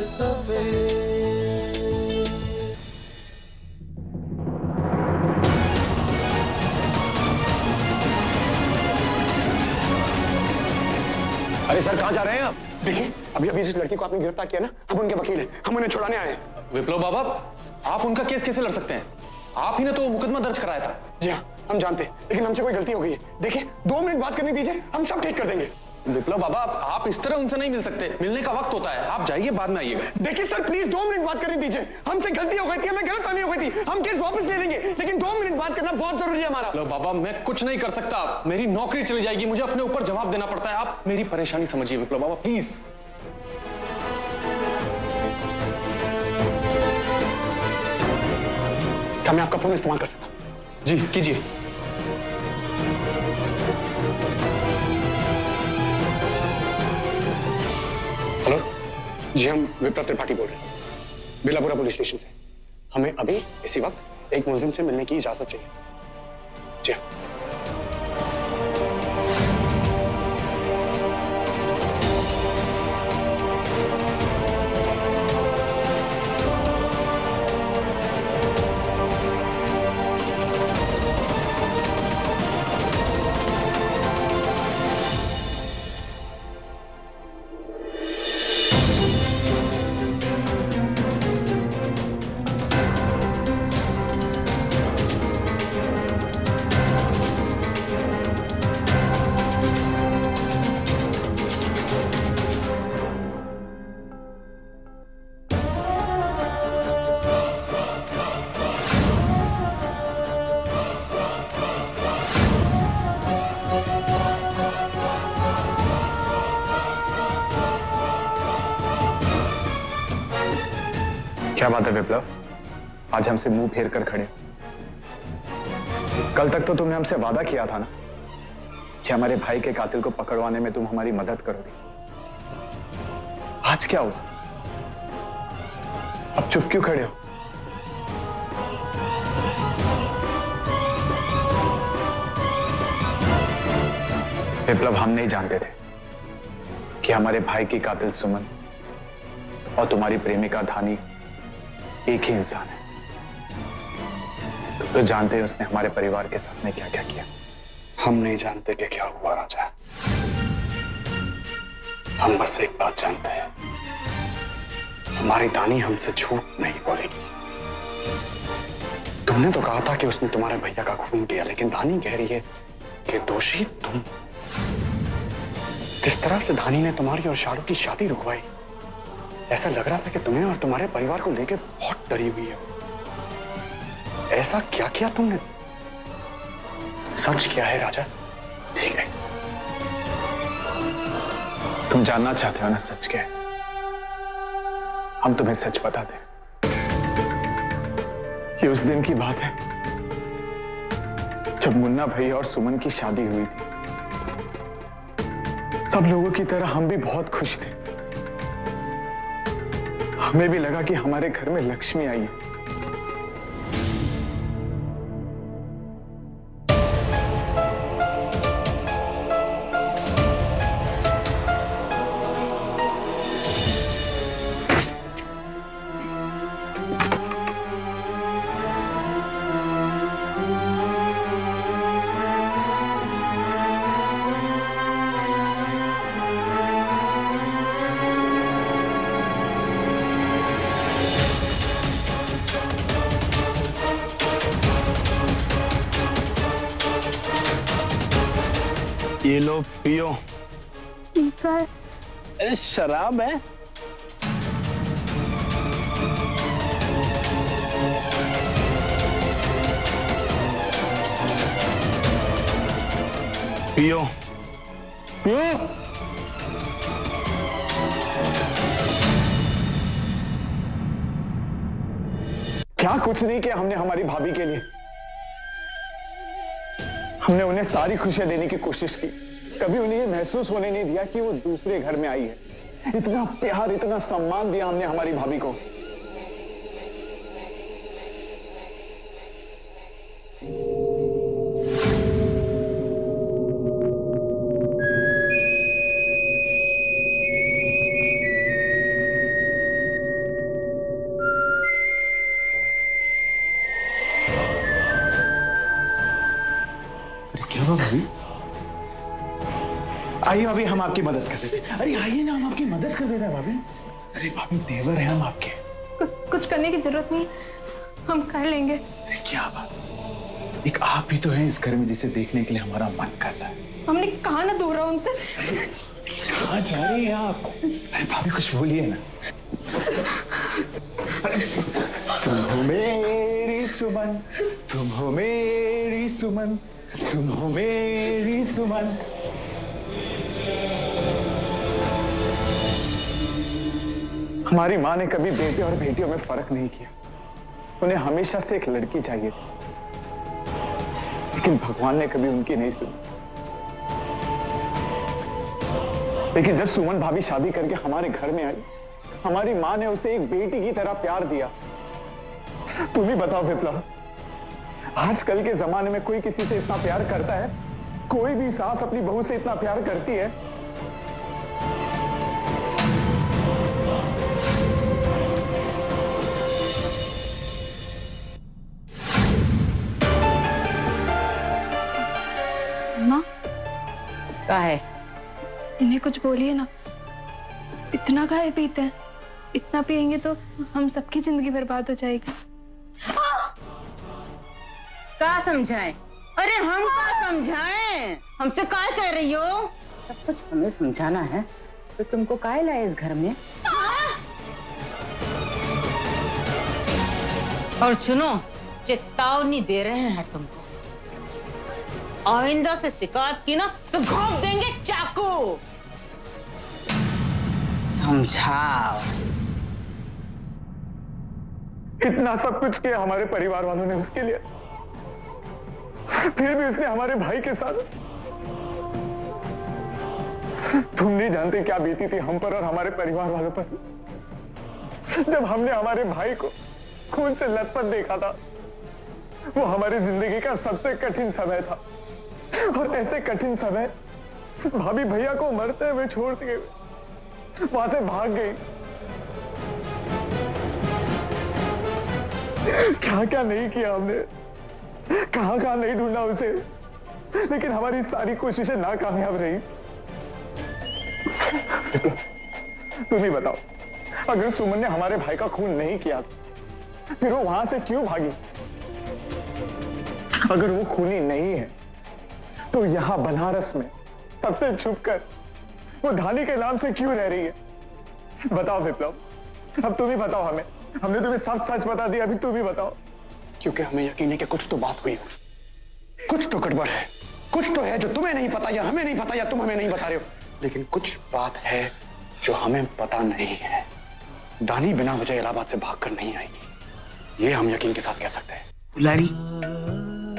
सफेद। अरे सर, कहाँ जा रहे हैं आप? देखिए, अभी अभी जिस लड़की को आपने गिरफ्तार किया ना, हम उनके वकील हैं, हम उन्हें छुड़ाने आए हैं। विप्लव बाबा, आप उनका केस कैसे लड़ सकते हैं? आप ही ने तो मुकदमा दर्ज कराया था। जी हाँ, हम जानते हैं, लेकिन हमसे कोई गलती हो गई है। देखिए, 2 मिनट बात करने दीजिए, हम सब ठीक कर देंगे। विप्लव बाबा, आप इस तरह उनसे नहीं मिल सकते, मिलने का वक्त होता है। आप जाइए, बाद में आइएगा। देखिए सर, प्लीज 2 मिनट बात करने दीजिए। हमसे गलती हो गई थी, हमें गलतफहमी हो गई थी, हम केस वापस ले लेंगे, लेकिन 2 मिनट बात करना बहुत जरूरी है हमारा। विप्लव बाबा, मैं कुछ नहीं कर सकता, मेरी नौकरी चली जाएगी, मुझे अपने ऊपर जवाब देना पड़ता है। आप मेरी परेशानी समझिए विप्लव बाबा, प्लीज। क्या मैं आपका फोन इस्तेमाल कर सकता हूँ? जी कीजिए। हेलो जी, हम विप्लव त्रिपाठी बोल रहे हैं, बेलापुरा पुलिस स्टेशन से। हमें अभी इसी वक्त एक मुलजिम से मिलने की इजाजत चाहिए। जी हाँ। क्या बात है विप्लव, आज हमसे मुंह फेर कर खड़े? कल तक तो तुमने हमसे वादा किया था ना कि हमारे भाई के कातिल को पकड़वाने में तुम हमारी मदद करोगे। आज क्या हुआ? अब चुप क्यों खड़े हो? विप्लव, हम नहीं जानते थे कि हमारे भाई की कातिल सुमन और तुम्हारी प्रेमिका धानी एक ही इंसान है। तुम तो जानते हो उसने हमारे परिवार के साथ में क्या क्या किया। हम नहीं जानते कि क्या हुआ राजा, हम बस एक बात जानते हैं, हमारी दानी हमसे झूठ नहीं बोलेगी। तुमने तो कहा था कि उसने तुम्हारे भैया का खून किया, लेकिन दानी कह रही है कि दोषी तुम। जिस तरह से धानी ने तुम्हारी और शाहरुख की शादी रुकवाई, ऐसा लग रहा था कि तुम्हें और तुम्हारे परिवार को लेकर बहुत डरी हुई है। ऐसा क्या किया तुमने? सच क्या है राजा? ठीक है, तुम जानना चाहते हो ना सच क्या है? हम तुम्हें सच बता दें। ये उस दिन की बात है जब मुन्ना भैया और सुमन की शादी हुई थी। सब लोगों की तरह हम भी बहुत खुश थे। हमें भी लगा कि हमारे घर में लक्ष्मी आई है। ये लो पियो। ठीक है। अरे शराब है। पियो पियो। क्या कुछ नहीं किया हमने हमारी भाभी के लिए। हमने उन्हें सारी खुशियां देने की कोशिश की, कभी उन्हें ये महसूस होने नहीं दिया कि वो दूसरे घर में आई है। इतना प्यार, इतना सम्मान दिया हमने हमारी भाभी को। आइए भाभी, हम आपकी मदद कर देते हैं। अरे आइए ना, हम आपकी मदद कर देते हैं भाभी। अरे भाभी, देवर हैं हम आपके। कुछ करने की जरूरत नहीं, हम कर लेंगे। क्या बात, एक आप भी तो हैं इस घर में जिसे देखने के लिए हमारा मन करता है। हमने कहा ना दूर रहो हमसे। कहाँ जा रही हैं आप? अरे भाभी कुछ बोलिए ना। तुम हो मेरी सुमन, तुम हो मेरी सुमन, तुम हो मेरी सुमन। हमारी माँ ने कभी बेटे और बेटियों में फर्क नहीं किया। उन्हें हमेशा से एक लड़की चाहिए थी, लेकिन भगवान ने कभी उनकी नहीं सुनी। लेकिन जब सुमन भाभी शादी करके हमारे घर में आई, हमारी माँ ने उसे एक बेटी की तरह प्यार दिया। तुम ही बताओ विप्लव, आजकल के जमाने में कोई किसी से इतना प्यार करता है? कोई भी सास अपनी बहू से इतना प्यार करती है? माँ, क्या है? इन्हें कुछ बोलिए ना। इतना खाए पीते हैं, इतना पियेंगे तो हम सबकी जिंदगी बर्बाद हो जाएगी। क्या समझाएं? अरे हम क्या समझाएं? हमसे क्या कह रही हो? सब कुछ हमें समझाना है तो तुमको काहे लाए इस घर में? और सुनो, चेतावनी दे रहे हैं तुमको, आइंदा से शिकायत की ना तो घोंप देंगे चाकू। समझाओ। इतना सब कुछ किया हमारे परिवार वालों ने उसके लिए, फिर भी उसने हमारे भाई के साथ। तुम नहीं जानते क्या बीती थी हम पर और हमारे परिवार वालों पर, जब हमने हमारे भाई को खून से लथपथ देखा था। वो हमारी जिंदगी का सबसे कठिन समय था, और ऐसे कठिन समय भाभी भैया को मरते हुए छोड़ के वहां से भाग गई। क्या क्या नहीं किया हमने, कहां कहां नहीं ढूंढा उसे, लेकिन हमारी सारी कोशिशें नाकामयाब रही। तुम ही बताओ, अगर सुमन ने हमारे भाई का खून नहीं किया फिर वो वहां से क्यों भागी? अगर वो खूनी नहीं है तो यहां बनारस में सबसे छुपकर वो धानी के नाम से क्यों रह रही है? बताओ विप्लव, अब तुम ही बताओ हमें। हमने तुम्हें सब सच बता दिया, अभी तुम ही बताओ। क्योंकि हमें यकीन है कि कुछ तो बात हुई होगी, कुछ तो गड़बड़ है, कुछ तो है जो तुम्हें नहीं पता या हमें नहीं पता या तुम हमें नहीं बता रहे हो, लेकिन कुछ बात है जो हमें पता नहीं है। दानी बिना वजह इलाहाबाद से भागकर नहीं आएगी, ये हम यकीन के साथ कह सकते हैं। दुलारी,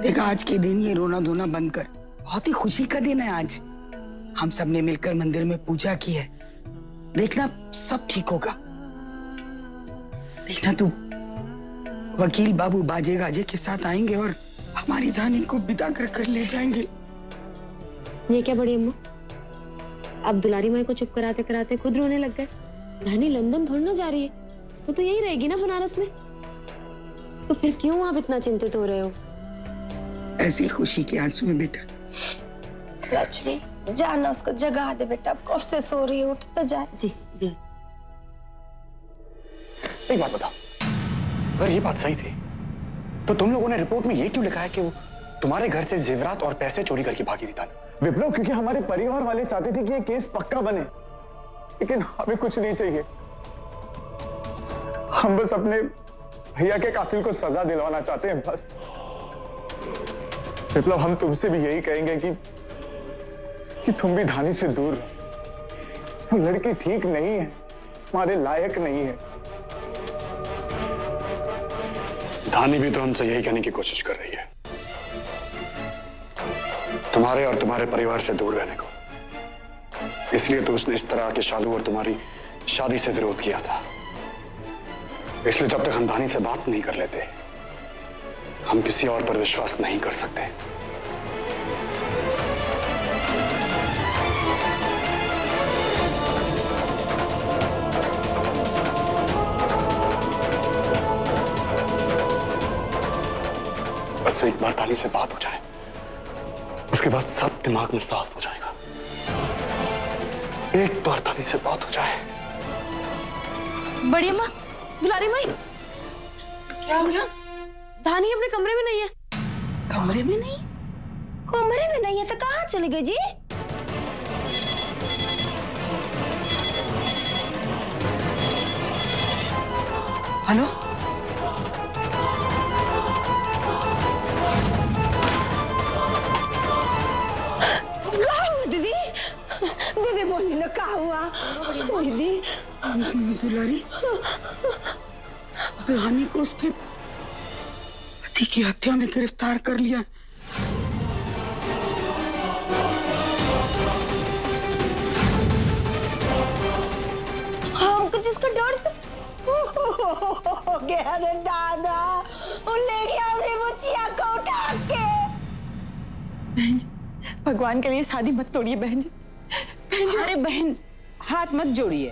देखा आज के दिन ये रोना धोना बंद कर। बहुत ही खुशी का दिन है आज। हम सब ने मिलकर मंदिर में पूजा की है। देखना सब ठीक होगा। देखना तू, वकील बाबू बाजे गाजे के साथ आएंगे और हमारी धानी को बिता कर ले जाएंगे। ये क्या बड़ी अम्मा, अब दुलारी माई को चुप कराते कराते खुद रोने लग गए। धानी लंदन थोड़ी ना जा रही है, वो तो यही रहेगी ना बनारस में। तो फिर क्यों आप इतना चिंतित हो रहे हो? ऐसी खुशी के आंसू में बेटा। लक्ष्मी, जाना उसको जगा दे बेटा, कब से सो रही है, उठ तो जाए। जी। एक बात बताओ, अगर ये बात सही थी तो तुम लोगों ने रिपोर्ट में ये क्यों लिखा है कि वो तुम्हारे घर से जेवरात और पैसे चोरी करके भागी थी दानी? विप्लव, क्योंकि हमारे परिवार वाले चाहते थे कि ये केस पक्का बने, लेकिन हमें कुछ नहीं चाहिए। हम बस अपने भैया के कातिल को सजा दिलवाना चाहते हैं, बस। विप्लव, हम तुमसे भी यही कहेंगे कि तुम भी धानी से दूर रहो। वो लड़की ठीक नहीं है, तुम्हारे लायक नहीं है। धानी भी तो हमसे यही कहने की कोशिश कर रही है, तुम्हारे और तुम्हारे परिवार से दूर रहने को। इसलिए तो उसने इस तरह के शालू और तुम्हारी शादी से विरोध किया था। इसलिए जब तक हम धानी से बात नहीं कर लेते, हम किसी और पर विश्वास नहीं कर सकते। बस एक बार धानी से बात हो जाए, उसके बाद सब दिमाग में साफ हो जाएगा। एक बार धानी से बात हो जाए। बड़ी अम्मा, दुलारी माई, क्या हो गया? धानी अपने कमरे में नहीं है। कमरे में नहीं? कमरे में नहीं है तो कहाँ चली गई जी? हेलो, दीदी, दीदी बोली ना क्या हुआ? दीदी, दुलारी, धानी को उसके पति की हत्या में गिरफ्तार कर लिया। हमको जिसका डर था गया रे दादा, वो ले गया अपनी बच्चिया को उठा के। बहन जी, भगवान के लिए शादी मत तोड़िए बहन जी। अरे बहन, हाथ मत जोड़िए।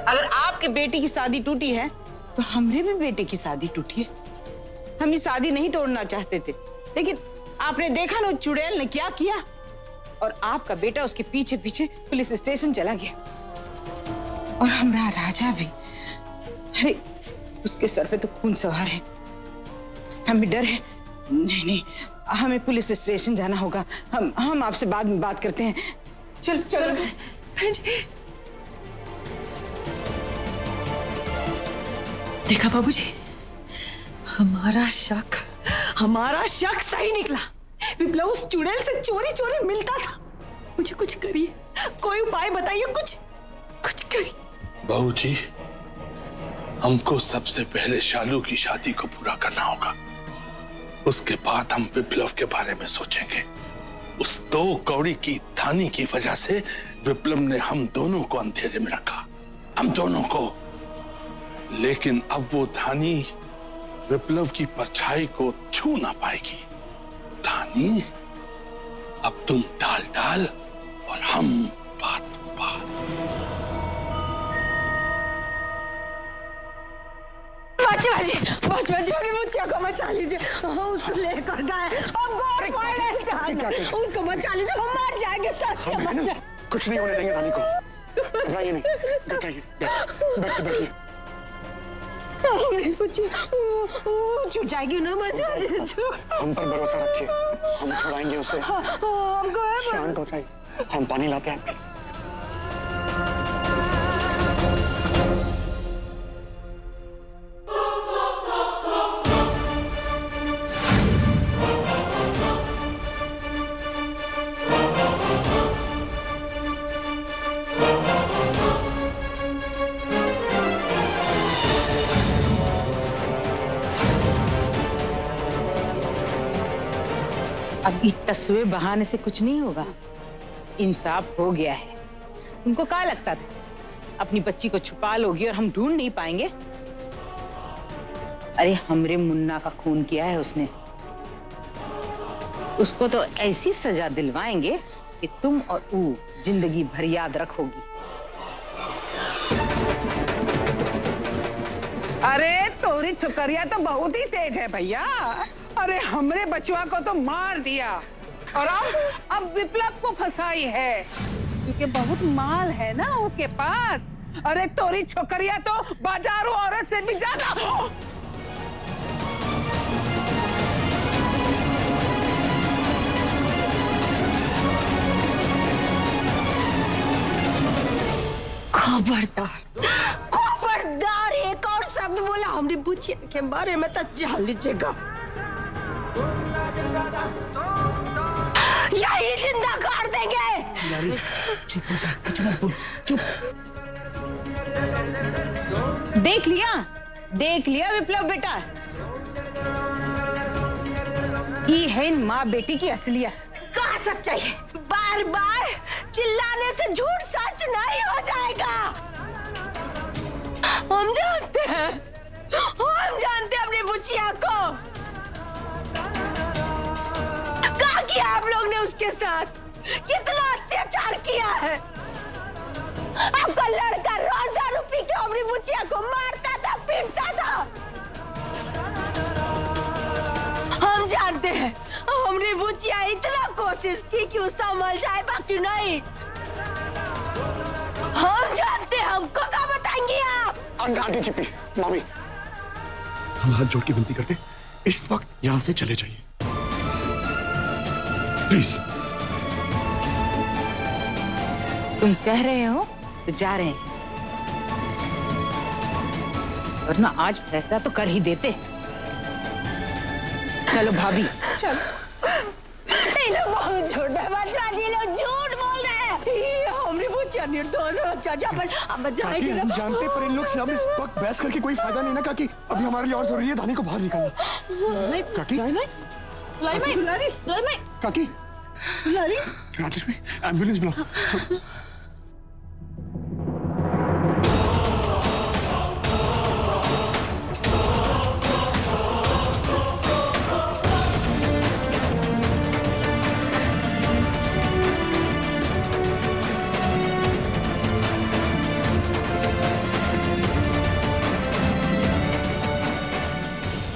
अगर आपके बेटे की शादी टूटी है तो हमरे भी बेटे की शादी टूटी है। हम ये शादी नहीं तोड़ना चाहते थे, लेकिन आपने देखा ना चुड़ैल ने क्या किया, और आपका बेटा उसके पीछे पीछे पुलिस स्टेशन चला गया। और हमारा राजा भी, अरे उसके सर पे तो खून सवार है। हमें डर है। नहीं नहीं, हमें पुलिस स्टेशन जाना होगा। हम आपसे बाद में बात करते हैं। चल चल। देखा बाबूजी, हमारा शक सही निकला। विप्लव उस चुड़ैल से चोरी चोरी मिलता था। मुझे कुछ करिए, कोई उपाय बताइए, कुछ करिए। बहू जी, हमको सबसे पहले शालू की शादी को पूरा करना होगा। उसके बाद हम विप्लव के बारे में सोचेंगे। उस 2 कौड़ी की धानी की वजह से विप्लव ने हम दोनों को अंधेरे में रखा, हम दोनों को। लेकिन अब वो धानी विप्लव की परछाई को छू ना पाएगी। धानी, अब तुम डाल और हम बात। बाजी अपनी मुझे को बचा लीजिए। उसको लेकर गए, अब गौर पड़े जाएंगे। उसको बचा लीजिए, हम मर जाएंगे। सच कुछ नहीं होने देंगे धानी को। घबराइए नहीं, बैठिए। छूट जाएगी ना बच्चा। हम पर भरोसा रखिए, हम छुड़ाएंगे उसे। शांत हो जाइए, हम पानी लाते हैं आपके लिए। अब तस्वीर बहाने से कुछ नहीं होगा। इंसाफ हो गया है। तुमको क्या लगता था अपनी बच्ची को छुपा लोगी और हम ढूंढ नहीं पाएंगे? अरे हमरे मुन्ना का खून किया है उसने। उसको तो ऐसी सजा दिलवाएंगे कि तुम और वो जिंदगी भर याद रखोगी। अरे तोरी छुकरिया तो बहुत ही तेज है भैया। अरे हमरे बचुआ को तो मार दिया और अब विप्लव को फंसाई है, क्योंकि बहुत माल है ना उसके पास। अरे तोरी छोकरिया तो बाजारू औरत से भी ज्यादा। खबरदार एक और शब्द बोला हमने बुचिया के बारे में तो जान लीजिएगा। यही जिंदा कर देंगे। चुप हो जा, कुछ मत बोल, चुप। देख लिया विप्लव बेटा, ये है इन माँ बेटी की असलियत। कहा सच्चाई है? बार बार चिल्लाने से झूठ सच नहीं हो जाएगा। हम जानते हैं अपनी बुचिया को। क्या किया आप लोग ने उसके साथ? कितना अत्याचार किया है? आपका लड़का रोज दारू पी के अपनी बुचिया को मारता था, पीटता था। हम जानते हैं हमने बुचिया इतना कोशिश की कि वो संभल जाए, बाकी नहीं। आंटी जी प्लीज, मामी, हम हाथ जोड़ के विनती करते, इस वक्त यहां से चले जाइए प्लीज। तुम कह रहे हो तो जा रहे हैं, वरना आज फैसला तो कर ही देते। चलो भाभी, चलो। छोटा बच्चा जी लोग झूठ बोल रहे हैं। हमने वो निर्दोष चाचा अब जाएंगे ना। हम जानते पर इन लोग से अब इस वक्त बहस करके कोई फायदा नहीं ना काकी। अभी हमारे लिए और जरूरी है धानी को बाहर निकालना। काकी, काकी, राजेश भाई एम्बुलेंस बुलाओ।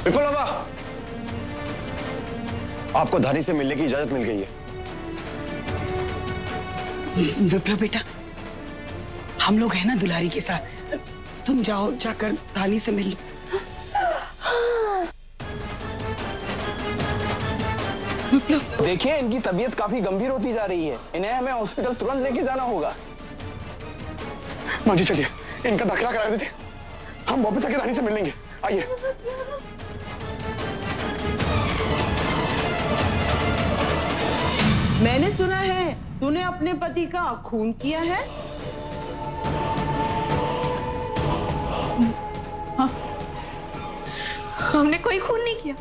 विपुल बाबा, आपको धानी से मिलने की इजाजत मिल गई है। विप्लव बेटा, हम लोग हैं ना दुलारी के साथ, तुम जाओ, जाकर धानी से मिल लो। देखिए, इनकी तबीयत काफी गंभीर होती जा रही है, इन्हें हमें हॉस्पिटल तुरंत लेके जाना होगा। माँ जी चलिए, इनका दाखिला करा देते, हम वापस आके धानी से मिल लेंगे। आइए। मैंने सुना है तूने अपने पति का खून किया है। हाँ, हमने कोई खून नहीं किया,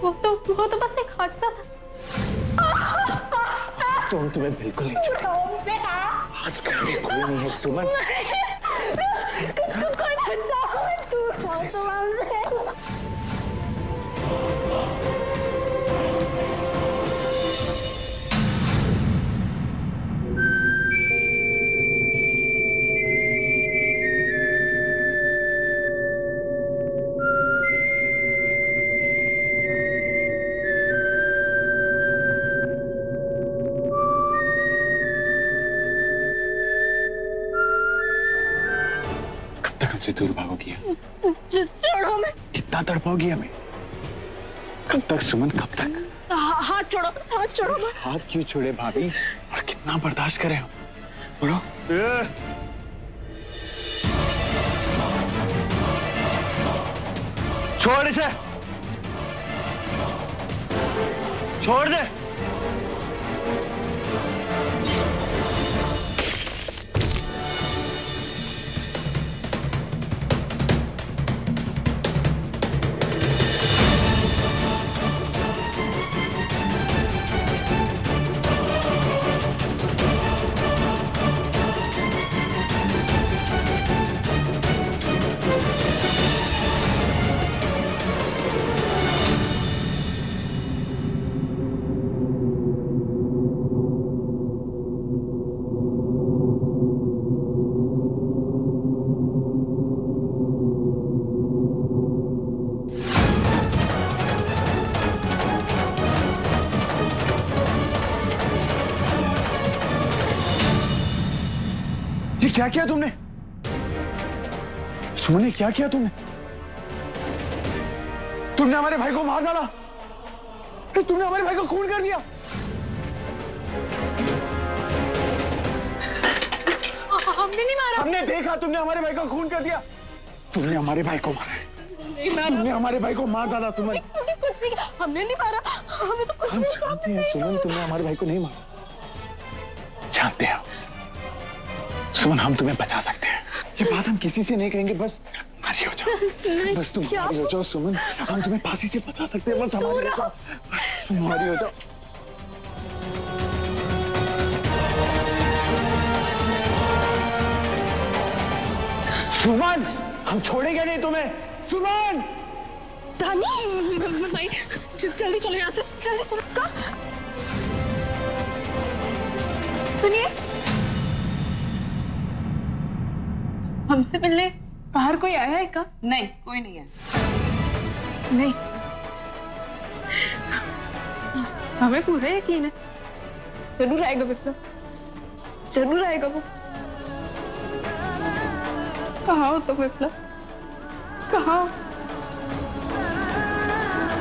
वो तो बस एक हादसा था। तुम तुम्हें बिल्कुल नहीं छोड़ेंगे। आज का भी कोई नहीं है सुमन। हमसे दूर भागोगी? छोड़ो हमें। कितना तड़पाओगी हमें? कब तक सुमन, कब तक? हाथ छोड़ो, हाथ छोड़ो। हाथ क्यों छोड़े भाभी? और कितना बर्दाश्त करें हम? बोलो। छोड़ इसे, छोड़ दे। ये क्या किया तुमने? सुमन, ये क्या किया तुमने? तुमने हमारे भाई को मार डाला, तुमने हमारे भाई को खून कर दिया। हमने नहीं मारा। हमने देखा, तुमने हमारे भाई को खून कर दिया। तुमने हमारे भाई को मारा है। तुमने हमारे भाई को मार डाला सुमन। कुछ नहीं, हमने नहीं मारा, हमें तो कुछ हम नहीं। जानते हैं सुमन, तुमने हमारे भाई को नहीं मारा। जानते हैं सुमन, हम तुम्हें बचा सकते हैं। ये बात हम किसी से नहीं कहेंगे, बस हमारी हो जाओ। बस तुम हमारी हो जाओ सुमन, हम तुम्हें फांसी से बचा सकते हैं। बस हमारी हो जाओ, बस हमारी हो जाओ। सुमन, हम छोड़ेंगे नहीं तुम्हें। सुमन, भाई जल्दी चलो यहाँ से, जल्दी चलो। सुनिए, हमसे मिलने बाहर कोई आया है क्या? नहीं, कोई नहीं है। नहीं, हमें पूरा यकीन है जरूर आएगा विप्लव, जरूर आएगा वो। कहाँ हो तुम विप्लव? कहाँ हो?